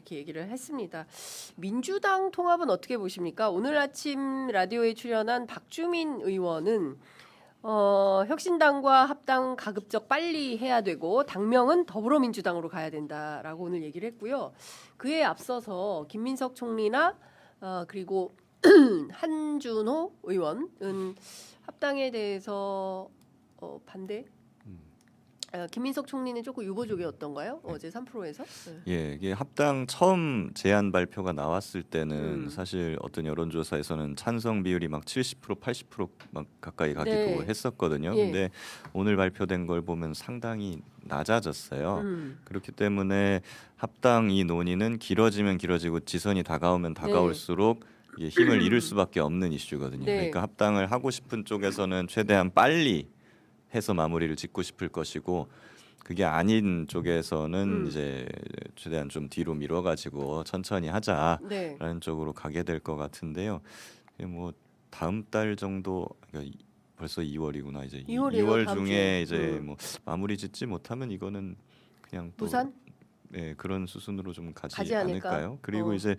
이렇게 얘기를 했습니다. 민주당 통합은 어떻게 보십니까? 오늘 아침 라디오에 출연한 박주민 의원은 혁신당과 합당 가급적 빨리 해야 되고 당명은 더불어민주당으로 가야 된다라고 오늘 얘기를 했고요. 그에 앞서서 김민석 총리나 그리고 한준호 의원은 합당에 대해서 반대. 김민석 총리는 조금 유보적이었던가요? 어제 3프로에서? 네. 예, 이게 합당 처음 제안 발표가 나왔을 때는 사실 어떤 여론조사에서는 찬성 비율이 막 70%, 80%막 가까이 가기도 네. 했었거든요. 예. 근데 오늘 발표된 걸 보면 상당히 낮아졌어요. 그렇기 때문에 합당 이 논의는 길어지면 길어지고 지선이 다가오면 다가올수록 이게 힘을 잃을 수밖에 없는 이슈거든요. 네. 그러니까 합당을 하고 싶은 쪽에서는 최대한 빨리 해서 마무리를 짓고 싶을 것이고 그게 아닌 쪽에서는 이제 최대한 좀 뒤로 미뤄가지고 천천히 하자라는 네. 쪽으로 가게 될 것 같은데요. 뭐 다음 달 정도 그러니까 벌써 2월이구나 이제 2월이에요, 2월 다음 중에 주에. 이제 뭐 마무리 짓지 못하면 이거는 그냥 또 무산? 네, 그런 수순으로 좀 가지 가지 않을까? 않을까요? 그리고 이제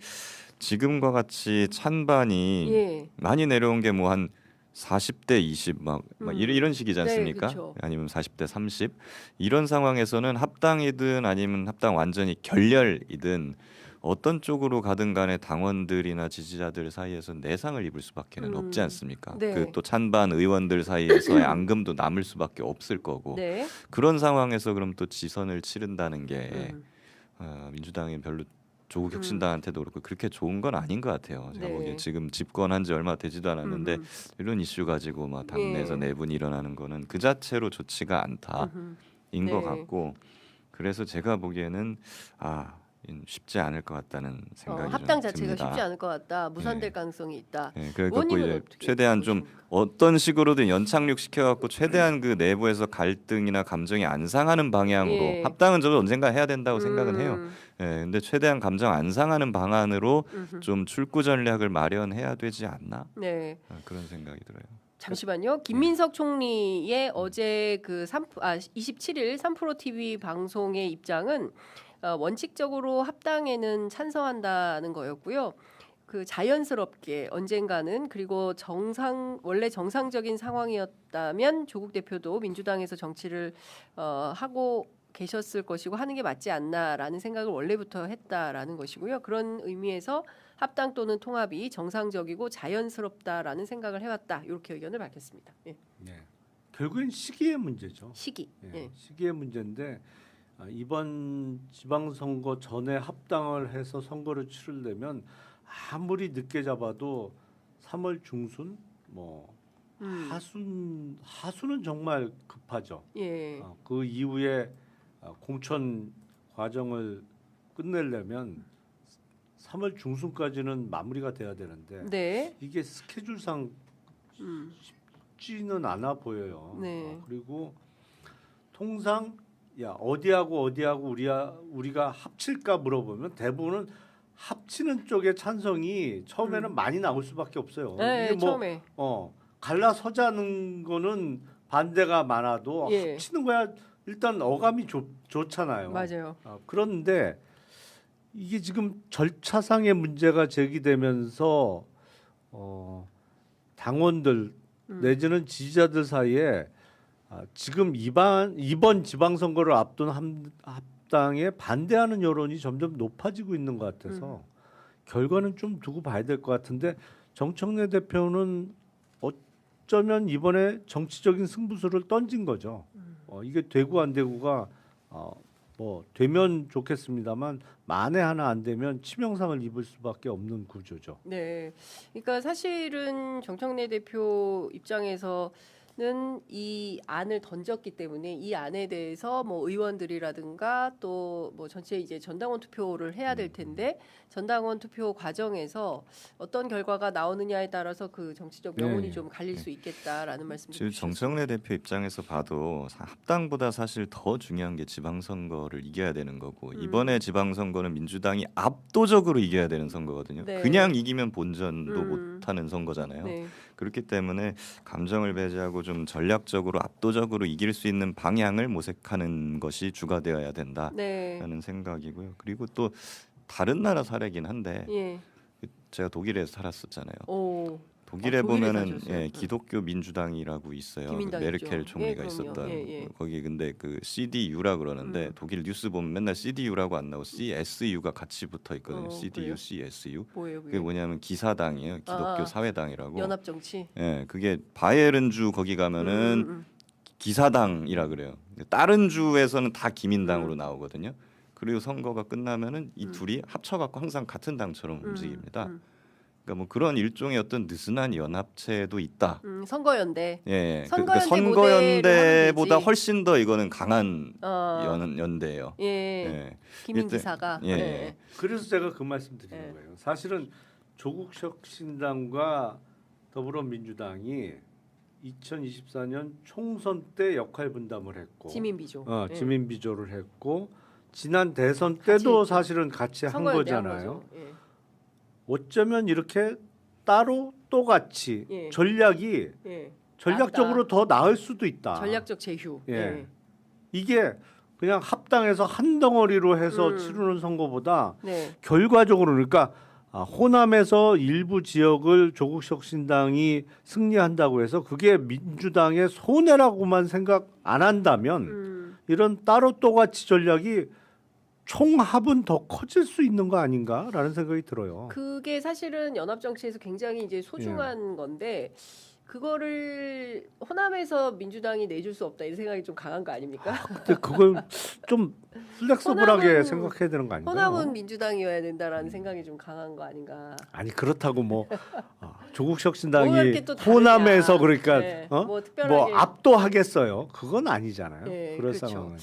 지금과 같이 찬반이 예. 많이 내려온 게 뭐 한 40대 20 막 이런 식이지 않습니까? 네, 그렇죠. 아니면 40대 30 이런 상황에서는 합당이든 아니면 합당 완전히 결렬이든 어떤 쪽으로 가든 간에 당원들이나 지지자들 사이에서 내상을 입을 수밖에는 없지 않습니까? 네. 그 또 찬반 의원들 사이에서의 앙금도 남을 수밖에 없을 거고 네. 그런 상황에서 그럼 또 지선을 치른다는 게 민주당이 별로 조국 혁신당한테도 그렇고 그렇게 좋은 건 아닌 것 같아요. 제가 네. 보기엔 지금 집권한 지 얼마 되지도 않았는데 이런 이슈 가지고 막 당내에서 예. 내분이 일어나는 거는 그 자체로 좋지가 않다인 것 네. 같고 그래서 제가 보기에는 쉽지 않을 것 같다는 생각이 합당 좀 자체가 듭니다. 쉽지 않을 것 같다. 무산될 네. 가능성이 있다. 네, 그러니까 의원님은 이제 어떻게 최대한 좀 보십니까? 어떤 식으로든 연착륙 시켜갖고 최대한 그 내부에서 갈등이나 감정이 안 상하는 방향으로 예. 합당은 저도 언젠가 해야 된다고 생각은 해요. 예, 근데 최대한 감정 안 상하는 방안으로 좀 출구 전략을 마련해야 되지 않나 네. 그런 생각이 들어요. 잠시만요. 김민석 총리의 어제 그 27일 3프로 TV 방송의 입장은 원칙적으로 합당에는 찬성한다는 거였고요. 그 자연스럽게 언젠가는 그리고 원래 정상적인 상황이었다면 조국 대표도 민주당에서 정치를 하고 계셨을 것이고 하는 게 맞지 않나라는 생각을 원래부터 했다라는 것이고요. 그런 의미에서 합당 또는 통합이 정상적이고 자연스럽다라는 생각을 해왔다. 이렇게 의견을 밝혔습니다. 예. 네. 결국엔 시기의 문제죠. 시기. 예. 시기의 문제인데 이번 지방선거 전에 합당을 해서 선거를 치르려면 아무리 늦게 잡아도 3월 중순 뭐 하순은 정말 급하죠. 예. 그 이후에 공천 과정을 끝내려면 3월 중순까지는 마무리가 돼야 되는데 네. 이게 스케줄상 쉽지는 않아 보여요. 네. 그리고 통상 어디하고 우리가 합칠까 물어보면 대부분은 합치는 쪽의 찬성이 처음에는 많이 나올 수밖에 없어요. 네, 이게 뭐 처음에. 갈라서자는 거는 반대가 많아도 예. 합치는 거야 일단 어감이 좋잖아요. 맞아요. 그런데 이게 지금 절차상의 문제가 제기되면서 당원들 내지는 지지자들 사이에 지금 이번 지방선거를 앞둔 합당에 반대하는 여론이 점점 높아지고 있는 것 같아서 결과는 좀 두고 봐야 될 것 같은데 정청래 대표는 어쩌면 이번에 정치적인 승부수를 던진 거죠. 이게 되고 안 되고가 뭐 되면 좋겠습니다만 만에 하나 안 되면 치명상을 입을 수밖에 없는 구조죠. 네. 그러니까 사실은 정청래 대표 입장에서는 이 안을 던졌기 때문에 이 안에 대해서 뭐 의원들이라든가 또 뭐 전체 이제 전당원 투표를 해야 될 텐데 전당원 투표 과정에서 어떤 결과가 나오느냐에 따라서 그 정치적 명운이 좀 갈릴 수 있겠다라는 말씀도 지금 주셨습니다. 정청래 대표 입장에서 봐도 합당보다 사실 더 중요한 게 지방선거를 이겨야 되는 거고 이번에 지방선거는 민주당이 압도적으로 이겨야 되는 선거거든요. 네. 그냥 이기면 본전도 못하는 선거잖아요. 네. 그렇기 때문에 감정을 배제하고 좀 전략적으로 압도적으로 이길 수 있는 방향을 모색하는 것이 주가 되어야 된다라는 네. 생각이고요. 그리고 또 다른 나라 사례긴 한데 예. 제가 독일에 살았었잖아요. 오. 독일에 독일에 보면은 사셨어요? 예, 기독교 민주당이라고 있어요. 기민당 메르켈 있죠. 총리가 예, 그럼요. 있었던 예, 예. 거기 근데 그 CDU라 그러는데 독일 뉴스 보면 맨날 CDU라고 안 나오고 CSU가 같이 붙어 있거든요. CDU, 그래요? CSU. 뭐예요, 그게 그게? 뭐냐면 기사당이에요. 기독교 아, 사회당이라고. 연합 정치. 예, 그게 바이에른주 거기 가면은 기사당이라 그래요. 다른 주에서는 다 기민당으로 나오거든요. 그리고 선거가 끝나면은 이 둘이 합쳐갖고 항상 같은 당처럼 움직입니다. 그러니까 뭐 그런 일종의 어떤 느슨한 연합체도 있다. 선거연대. 예, 선거연대 선거연대보다 모델로 하면 훨씬 더 이거는 강한 어, 연대예요. 예. 예. 김인 일단- 기사가. 예, 예. 그래서 제가 그 말씀 드리는 예. 거예요. 사실은 조국혁신당과 더불어민주당이 2024년 총선 때 역할 분담을 했고 지민비조. 예. 지민 비조를 했고 지난 대선 같이 때도 했죠. 사실은 같이 한 선거연대 한 거잖아요. 거죠. 예. 어쩌면 이렇게 따로 또 같이 예. 전략이 예. 전략적으로 더 나을 수도 있다. 전략적 제휴. 예. 이게 그냥 합당해서 한 덩어리로 해서 음. 치르는 선거보다 네. 결과적으로 그러니까 호남에서 일부 지역을 조국혁신당이 승리한다고 해서 그게 민주당의 손해라고만 생각 안 한다면 이런 따로 또 같이 전략이 총합은 더 커질 수 있는 거 아닌가라는 생각이 들어요. 그게 사실은 연합 정치에서 굉장히 이제 소중한 건데 그거를 호남에서 민주당이 내줄 수 없다 이 생각이 좀 강한 거 아닙니까? 근데 그걸 좀 플렉서블하게 호남은- 생각해야 되는 거 아닌가요? 호남은 민주당이어야 된다라는 생각이 좀 강한 거 아닌가? 아니 그렇다고 뭐 뭐가 조국혁신당이 이렇게 또 다르냐. 호남에서 그러니까 네, 뭐 특별하게 압도하겠어요? 그건 아니잖아요. 네, 그런 그렇죠. 상황은.